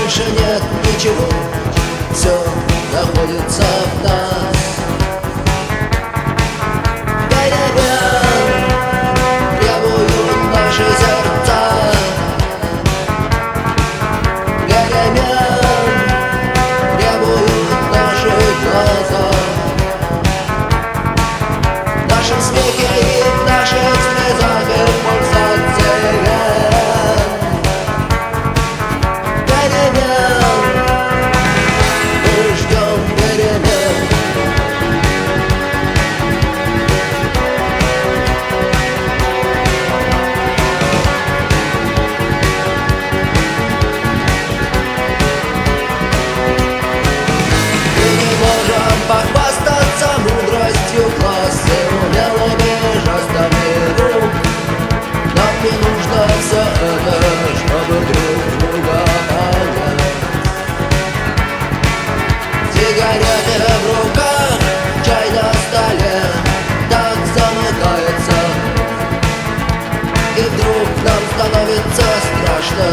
больше нет ничего, все находится в нас. Перемен требуют наши сердца. Перемен требуют наши глаза. В нашем смехе и в наших слезах и пульсациях. Перемен, мы ждем перемен. Мы не можем похвастаться мудростью класса, умелыми жестами рук. Нам не нужно все это, чтобы друг друга понять. Сигареты в руках, чай на столе, так замыкается. И вдруг нам становится страшно.